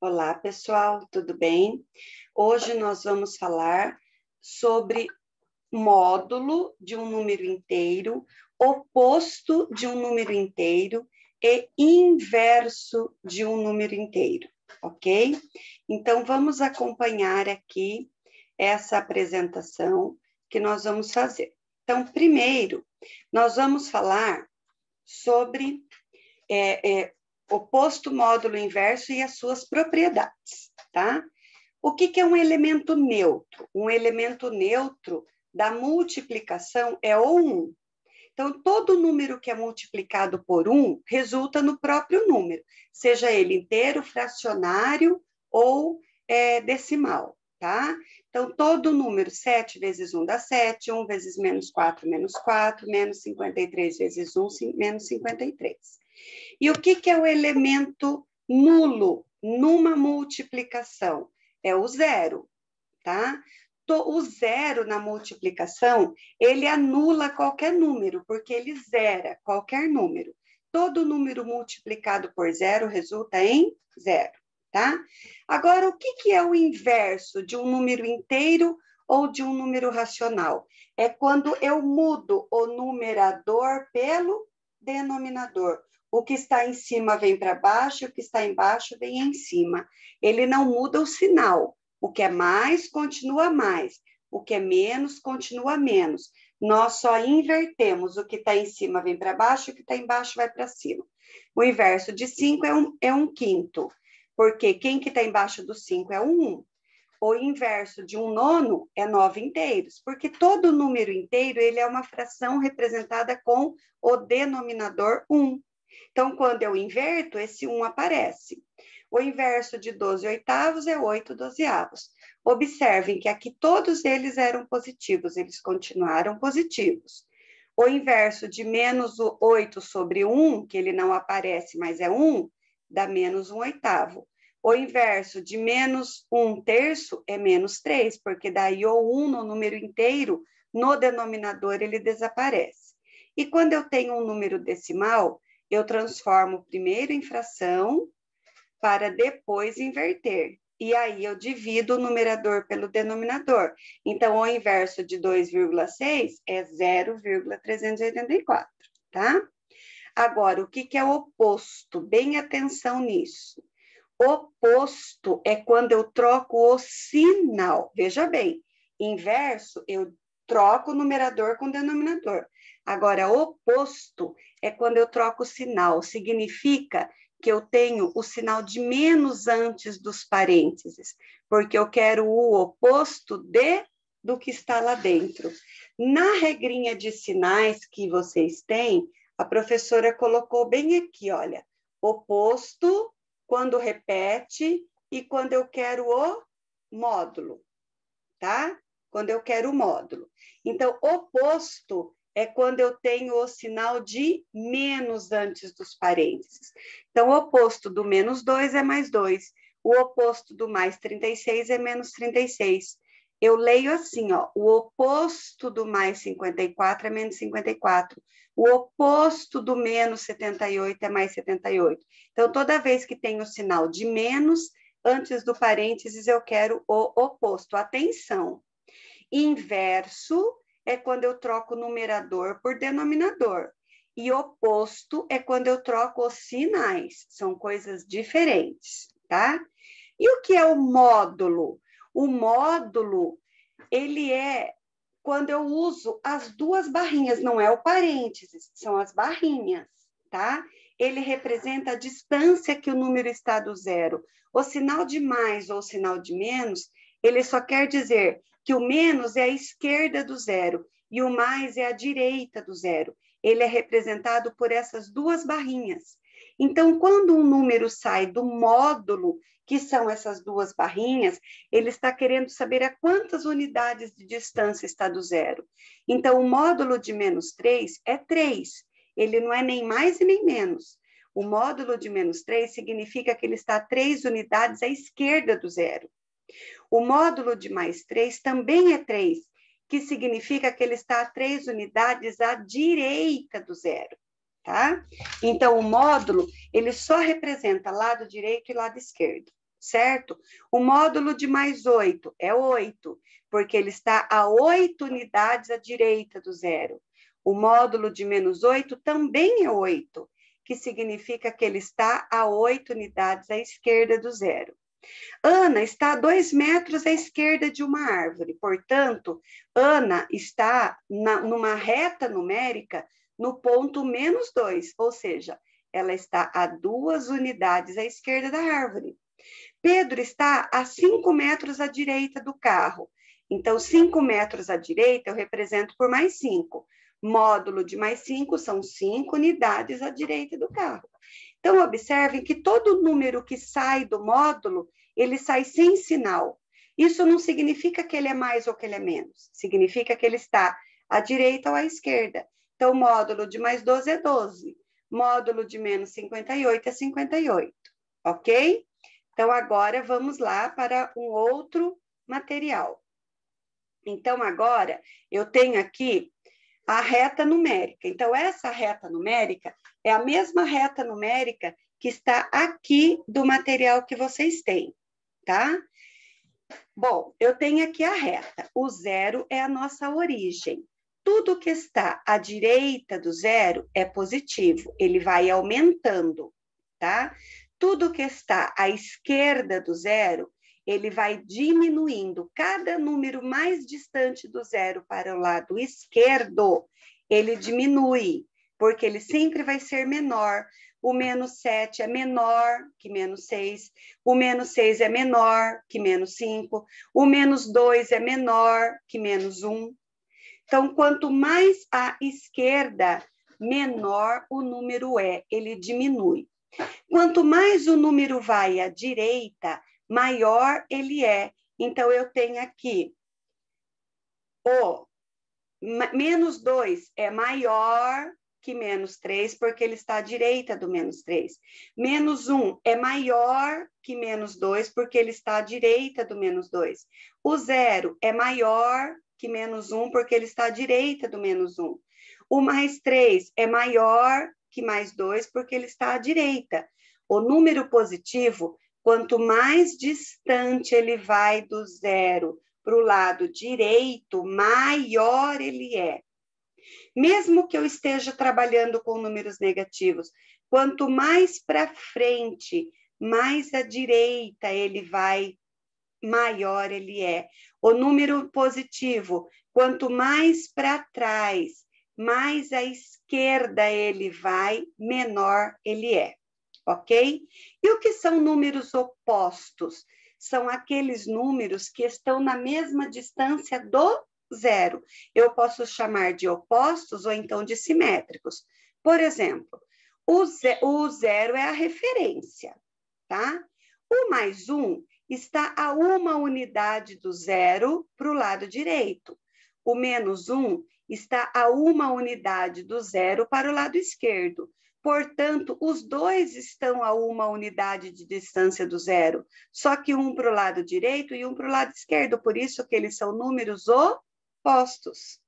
Olá, pessoal, tudo bem? Hoje nós vamos falar sobre módulo de um número inteiro, oposto de um número inteiro e inverso de um número inteiro, ok? Então, vamos acompanhar aqui essa apresentação que nós vamos fazer. Então, primeiro, nós vamos falar sobre oposto, módulo inverso e as suas propriedades, tá? O que é um elemento neutro? Um elemento neutro da multiplicação é o 1. Então, todo número que é multiplicado por 1 resulta no próprio número, seja ele inteiro, fracionário ou decimal, tá? Então, todo número, 7 vezes 1 dá 7, 1 vezes menos 4, menos 53 vezes 1, menos 53. E o que é o elemento nulo numa multiplicação? É o zero, tá? O zero na multiplicação, ele anula qualquer número, porque ele zera qualquer número. Todo número multiplicado por zero resulta em zero, tá? Agora, o que é o inverso de um número inteiro ou de um número racional? É quando eu mudo o numerador pelo denominador. O que está em cima vem para baixo, e o que está embaixo vem em cima. Ele não muda o sinal. O que é mais, continua mais. O que é menos, continua menos. Nós só invertemos. O que está em cima vem para baixo, o que está embaixo vai para cima. O inverso de 5 é um quinto, porque quem que está embaixo do 5 é um 1. O inverso de um nono é 9 inteiros, porque todo número inteiro ele é uma fração representada com o denominador 1. Então, quando eu inverto, esse 1 aparece. O inverso de 12 oitavos é 8 dozeavos. Observem que aqui todos eles eram positivos, eles continuaram positivos. O inverso de menos 8 sobre 1, que ele não aparece, mas é 1, dá menos 1 oitavo. O inverso de menos 1 terço é menos 3, porque daí o 1 no número inteiro, no denominador, ele desaparece. E quando eu tenho um número decimal, eu transformo primeiro em fração para depois inverter. E aí eu divido o numerador pelo denominador. Então, o inverso de 2,6 é 0,384, tá? Agora, o que é o oposto? Bem atenção nisso. Oposto é quando eu troco o sinal. Veja bem, inverso, eu troco o numerador com o denominador. Agora, oposto é quando eu troco o sinal. Significa que eu tenho o sinal de menos antes dos parênteses, porque eu quero o oposto do que está lá dentro. Na regrinha de sinais que vocês têm, a professora colocou bem aqui, olha, oposto quando repete e quando eu quero o módulo, tá? Quando eu quero o módulo. Então, oposto é quando eu tenho o sinal de menos antes dos parênteses. Então, o oposto do menos 2 é mais 2. O oposto do mais 36 é menos 36. Eu leio assim, ó, o oposto do mais 54 é menos 54. O oposto do menos 78 é mais 78. Então, toda vez que tem o sinal de menos, antes do parênteses, eu quero o oposto. Atenção! Inverso é quando eu troco o numerador por denominador. E oposto é quando eu troco os sinais. São coisas diferentes, tá? E o que é o módulo? O módulo, ele é quando eu uso as duas barrinhas, não é o parênteses, são as barrinhas, tá? Ele representa a distância que o número está do zero. O sinal de mais ou o sinal de menos, ele só quer dizer que o menos é a esquerda do zero e o mais é a direita do zero. Ele é representado por essas duas barrinhas. Então, quando um número sai do módulo, que são essas duas barrinhas, ele está querendo saber a quantas unidades de distância está do zero. Então, o módulo de menos 3 é 3. Ele não é nem mais e nem menos. O módulo de menos 3 significa que ele está a 3 unidades à esquerda do zero. O módulo de mais 3 também é 3, que significa que ele está a 3 unidades à direita do zero, tá? Então, o módulo, ele só representa lado direito e lado esquerdo. certo? O módulo de mais 8 é 8, porque ele está a 8 unidades à direita do zero. O módulo de menos 8 também é 8, que significa que ele está a 8 unidades à esquerda do zero. Ana está a 2 metros à esquerda de uma árvore, portanto, Ana está numa reta numérica no ponto menos 2, ou seja, ela está a 2 unidades à esquerda da árvore. Pedro está a 5 metros à direita do carro, então 5 metros à direita eu represento por mais 5. Módulo de mais 5 são 5 unidades à direita do carro. Então, observem que todo número que sai do módulo, ele sai sem sinal. Isso não significa que ele é mais ou que ele é menos. Significa que ele está à direita ou à esquerda. Então, módulo de mais 12 é 12. Módulo de menos 58 é 58. Ok? Então, agora vamos lá para um outro material. Então, agora eu tenho aqui a reta numérica. Então, essa reta numérica é a mesma reta numérica que está aqui do material que vocês têm, tá? Bom, eu tenho aqui a reta. O zero é a nossa origem. Tudo que está à direita do zero é positivo, ele vai aumentando, tá? Tudo que está à esquerda do zero, ele vai diminuindo. Cada número mais distante do zero para o lado esquerdo, ele diminui, porque ele sempre vai ser menor. O menos 7 é menor que menos 6, o menos 6 é menor que menos 5, o menos 2 é menor que menos 1. Então, quanto mais à esquerda, menor o número é, ele diminui. Quanto mais o número vai à direita, maior ele é. Então, eu tenho aqui o menos 2 é maior que menos 3, porque ele está à direita do menos 3. Menos 1 é maior que menos 2, porque ele está à direita do menos 2. O zero é maior que menos 1, porque ele está à direita do menos 1. O mais 3 é maior que mais 2, porque ele está à direita. O número positivo, quanto mais distante ele vai do zero para o lado direito, maior ele é. Mesmo que eu esteja trabalhando com números negativos, quanto mais para frente, mais à direita ele vai, maior ele é. O número positivo, quanto mais para trás, mais à esquerda ele vai, menor ele é. Ok? E o que são números opostos? São aqueles números que estão na mesma distância do zero. Eu posso chamar de opostos ou então de simétricos. Por exemplo, o zero é a referência, tá? O mais 1 está a 1 unidade do zero para o lado direito. O menos 1 está a 1 unidade do zero para o lado esquerdo. Portanto, os dois estão a 1 unidade de distância do zero, só que um para o lado direito e um para o lado esquerdo, por isso que eles são números opostos.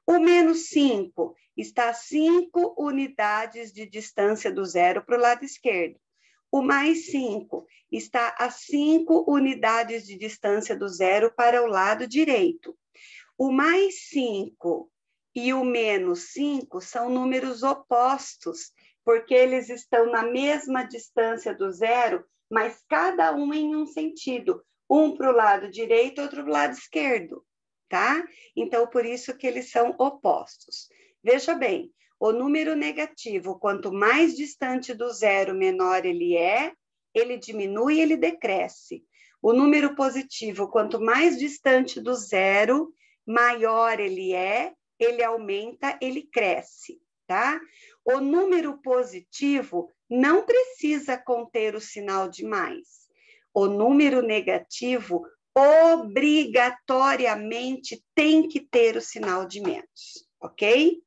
O menos 5 está a 5 unidades de distância do zero para o lado esquerdo. O mais 5 está a 5 unidades de distância do zero para o lado direito. O mais 5 e o menos 5 são números opostos, porque eles estão na mesma distância do zero, mas cada um em um sentido. Um para o lado direito, outro para o lado esquerdo, tá? Então, por isso que eles são opostos. Veja bem, o número negativo, quanto mais distante do zero, menor ele é, ele diminui, ele decresce. O número positivo, quanto mais distante do zero, maior ele é, ele aumenta, ele cresce, tá? O número positivo não precisa conter o sinal de mais. O número negativo obrigatoriamente tem que ter o sinal de menos, ok?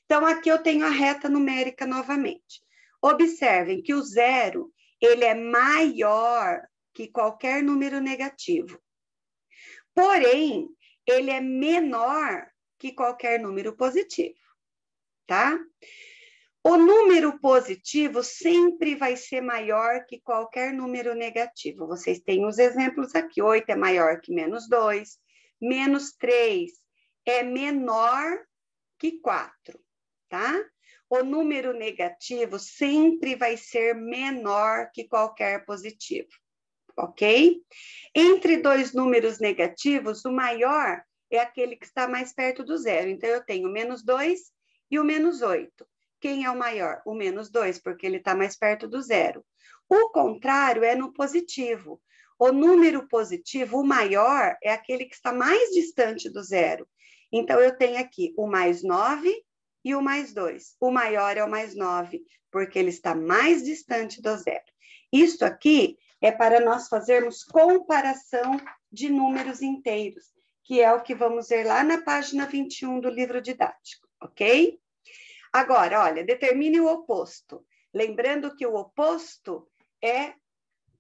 Então, aqui eu tenho a reta numérica novamente. Observem que o zero, ele é maior que qualquer número negativo. Porém, ele é menor que qualquer número positivo, tá? O número positivo sempre vai ser maior que qualquer número negativo. Vocês têm os exemplos aqui. 8 é maior que menos 2. Menos 3 é menor que 4, tá? O número negativo sempre vai ser menor que qualquer positivo, ok? Entre dois números negativos, o maior é aquele que está mais perto do zero. Então, eu tenho o menos 2 e o menos 8. Quem é o maior? O menos 2, porque ele está mais perto do zero. O contrário é no positivo. O número positivo, o maior, é aquele que está mais distante do zero. Então, eu tenho aqui o mais 9 e o mais 2. O maior é o mais 9, porque ele está mais distante do zero. Isso aqui é para nós fazermos comparação de números inteiros, que é o que vamos ver lá na página 21 do livro didático, ok? Agora, olha, determine o oposto. Lembrando que o oposto é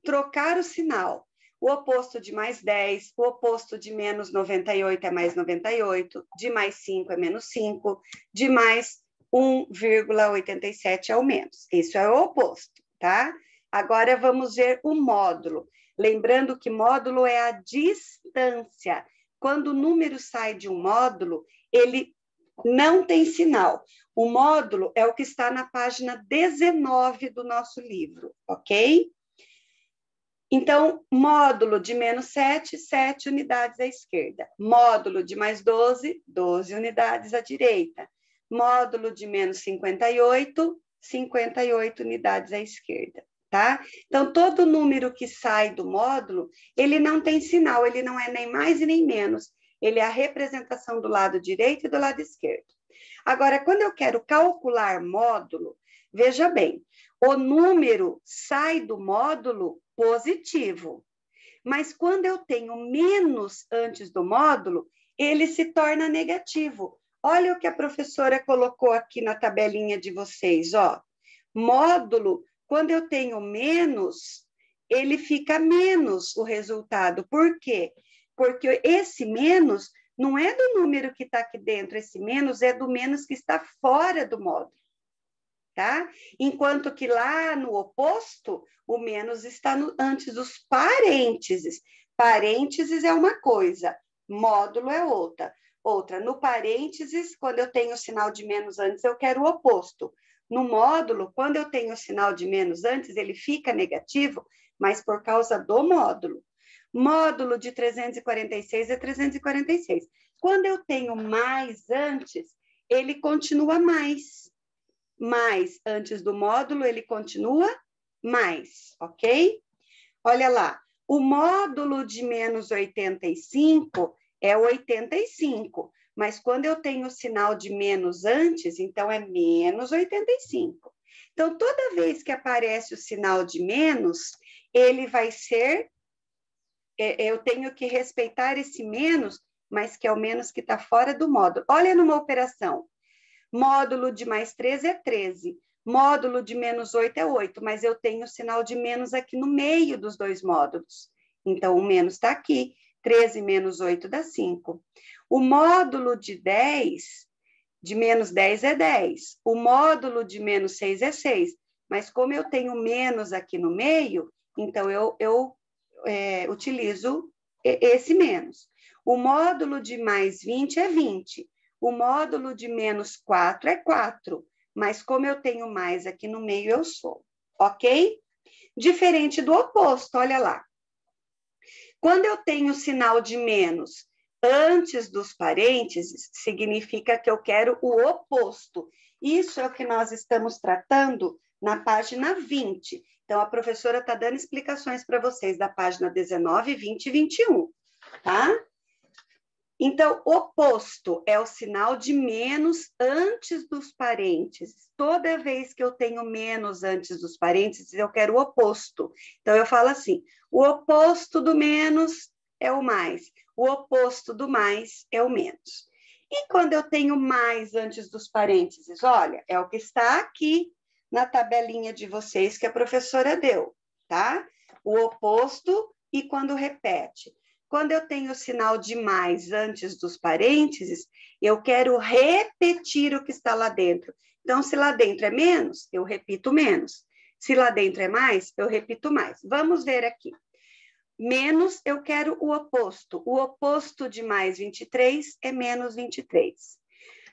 trocar o sinal. O oposto de mais 10, o oposto de menos 98 é mais 98, de mais 5 é menos 5, de mais 1,87 é o menos. Isso é o oposto, tá? Agora vamos ver o módulo. Lembrando que módulo é a distância. Quando o número sai de um módulo, ele não tem sinal. O módulo é o que está na página 19 do nosso livro, ok? Então, módulo de menos 7, 7 unidades à esquerda. Módulo de mais 12, 12 unidades à direita. Módulo de menos 58, 58 unidades à esquerda, tá? Então, todo número que sai do módulo, ele não tem sinal, ele não é nem mais e nem menos. Ele é a representação do lado direito e do lado esquerdo. Agora, quando eu quero calcular módulo, veja bem, o número sai do módulo positivo, mas quando eu tenho menos antes do módulo, ele se torna negativo. Olha o que a professora colocou aqui na tabelinha de vocês, ó. Módulo, quando eu tenho menos, ele fica menos o resultado. Por quê? Porque esse menos não é do número que está aqui dentro, esse menos é do menos que está fora do módulo, tá? Enquanto que lá no oposto, o menos está antes dos parênteses. Parênteses é uma coisa, módulo é outra. No parênteses, quando eu tenho o sinal de menos antes, eu quero o oposto. No módulo, quando eu tenho o sinal de menos antes, ele fica negativo, mas por causa do módulo. Módulo de 346 é 346. Quando eu tenho mais antes, ele continua mais. Mais antes do módulo, ele continua mais, ok? Olha lá, o módulo de menos 85 é 85, mas quando eu tenho o sinal de menos antes, então é menos 85. Então, toda vez que aparece o sinal de menos, ele vai ser... eu tenho que respeitar esse menos, mas que é o menos que está fora do módulo. Olha numa operação. Módulo de mais 13 é 13. Módulo de menos 8 é 8, mas eu tenho o sinal de menos aqui no meio dos dois módulos. Então, o menos está aqui. 13 menos 8 dá 5. O módulo de 10, de menos 10 é 10. O módulo de menos 6 é 6. Mas como eu tenho menos aqui no meio, então eu utilizo esse menos. O módulo de mais 20 é 20. O módulo de menos 4 é 4. Mas como eu tenho mais aqui no meio, eu sou. Ok? Diferente do oposto, olha lá. Quando eu tenho o sinal de menos antes dos parênteses, significa que eu quero o oposto. Isso é o que nós estamos tratando na página 20. Então, a professora está dando explicações para vocês da página 19, 20 e 21, tá? Então, oposto é o sinal de menos antes dos parênteses. Toda vez que eu tenho menos antes dos parênteses, eu quero o oposto. Então, eu falo assim, o oposto do menos é o mais, o oposto do mais é o menos. E quando eu tenho mais antes dos parênteses? Olha, é o que está aqui na tabelinha de vocês que a professora deu, tá? O oposto e quando repete. Quando eu tenho o sinal de mais antes dos parênteses, eu quero repetir o que está lá dentro. Então, se lá dentro é menos, eu repito menos. Se lá dentro é mais, eu repito mais. Vamos ver aqui. Menos, eu quero o oposto. O oposto de mais 23 é menos 23.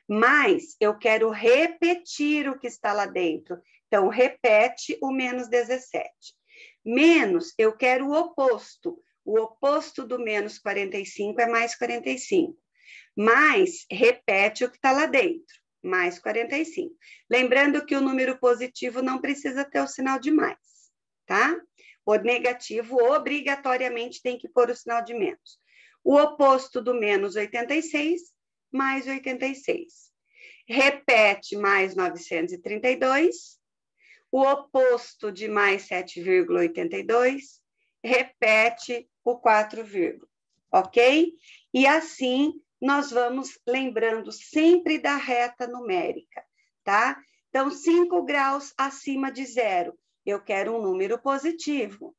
Mais, eu quero repetir o que está lá dentro. Então, repete o menos 17. Menos, eu quero o oposto. O oposto do menos 45 é mais 45. Mais, repete o que está lá dentro. Mais 45. Lembrando que o número positivo não precisa ter o sinal de mais, tá? O negativo obrigatoriamente tem que pôr o sinal de menos. O oposto do menos 86, mais 86. Repete mais 932. O oposto de mais 7,82, repete o 4, ok? E assim nós vamos lembrando sempre da reta numérica, tá? Então, 5 graus acima de zero, eu quero um número positivo.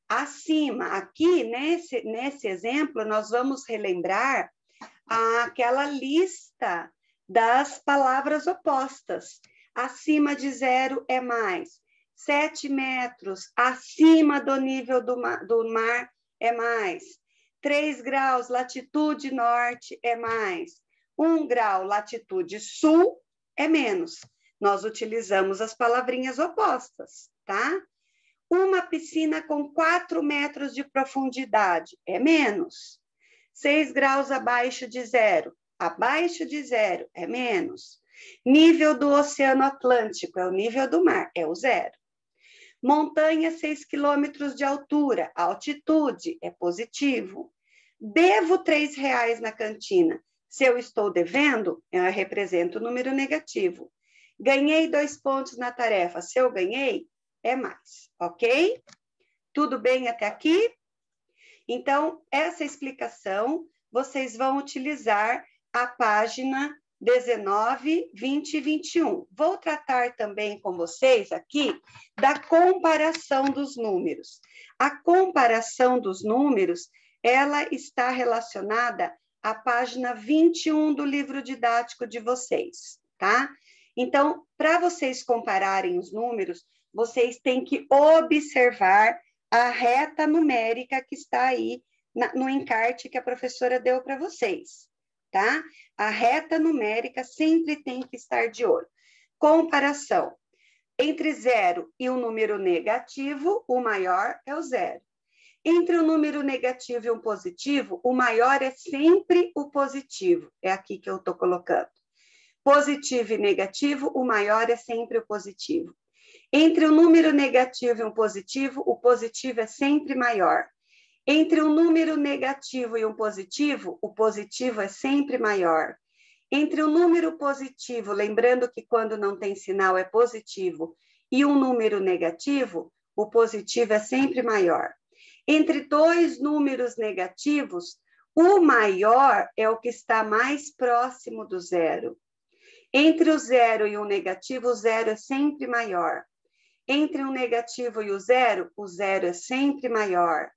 Acima, aqui, nesse exemplo, nós vamos relembrar aquela lista das palavras opostas. Acima de zero é mais. 7 metros acima do nível do mar é mais. 3 graus, latitude norte é mais. 1 grau, latitude sul é menos. Nós utilizamos as palavrinhas opostas, tá? Uma piscina com 4 metros de profundidade é menos. 6 graus abaixo de zero é menos. Nível do Oceano Atlântico é o nível do mar, é o zero. Montanha, 6 quilômetros de altura, altitude, é positivo. Devo R$3 na cantina. Se eu estou devendo, eu represento o número negativo. Ganhei 2 pontos na tarefa. Se eu ganhei, é mais, ok? Tudo bem até aqui? Então, essa explicação, vocês vão utilizar a página 19, 20 e 21. Vou tratar também com vocês aqui da comparação dos números. A comparação dos números, ela está relacionada à página 21 do livro didático de vocês, tá? Então, para vocês compararem os números, vocês têm que observar a reta numérica que está aí no encarte que a professora deu para vocês, tá? A reta numérica sempre tem que estar de olho. Comparação. Entre 0 e um número negativo, o maior é o 0. Entre um número negativo e um positivo, o maior é sempre o positivo. É aqui que eu estou colocando. Positivo e negativo, o maior é sempre o positivo. Entre um número negativo e um positivo, o positivo é sempre maior. Entre um número negativo e um positivo, o positivo é sempre maior. Entre um número positivo, lembrando que quando não tem sinal é positivo, e um número negativo, o positivo é sempre maior. Entre 2 números negativos, o maior é o que está mais próximo do zero. Entre o 0 e o negativo, o 0 é sempre maior. Entre um negativo e o 0 é sempre maior.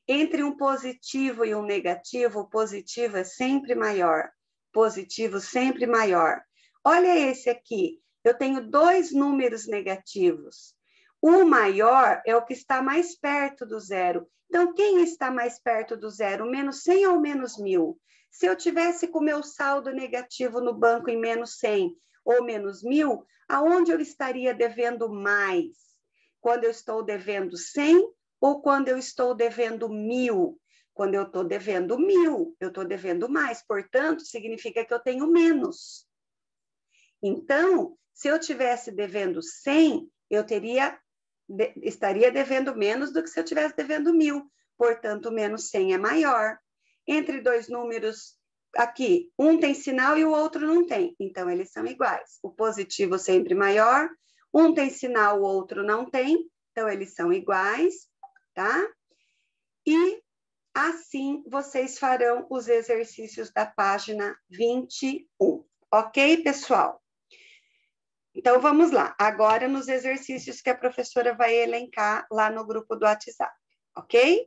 Entre um positivo e um negativo, o positivo é sempre maior. Positivo sempre maior. Olha esse aqui, eu tenho 2 números negativos. O maior é o que está mais perto do zero. Então, quem está mais perto do zero? Menos 100 ou menos 1000? Se eu tivesse com o meu saldo negativo no banco em menos 100 ou menos 1000, aonde eu estaria devendo mais? Quando eu estou devendo 100 ou quando eu estou devendo 1000? Quando eu estou devendo 1000, eu estou devendo mais, portanto, significa que eu tenho menos. Então, se eu tivesse devendo 100, eu estaria devendo menos do que se eu estivesse devendo 1000, portanto, menos 100 é maior. Entre 2 números aqui, um tem sinal e o outro não tem, então eles são iguais. O positivo sempre maior, um tem sinal, o outro não tem, então eles são iguais, tá? E assim vocês farão os exercícios da página 21, ok, pessoal? Então, vamos lá. Agora, nos exercícios que a professora vai elencar lá no grupo do WhatsApp, ok?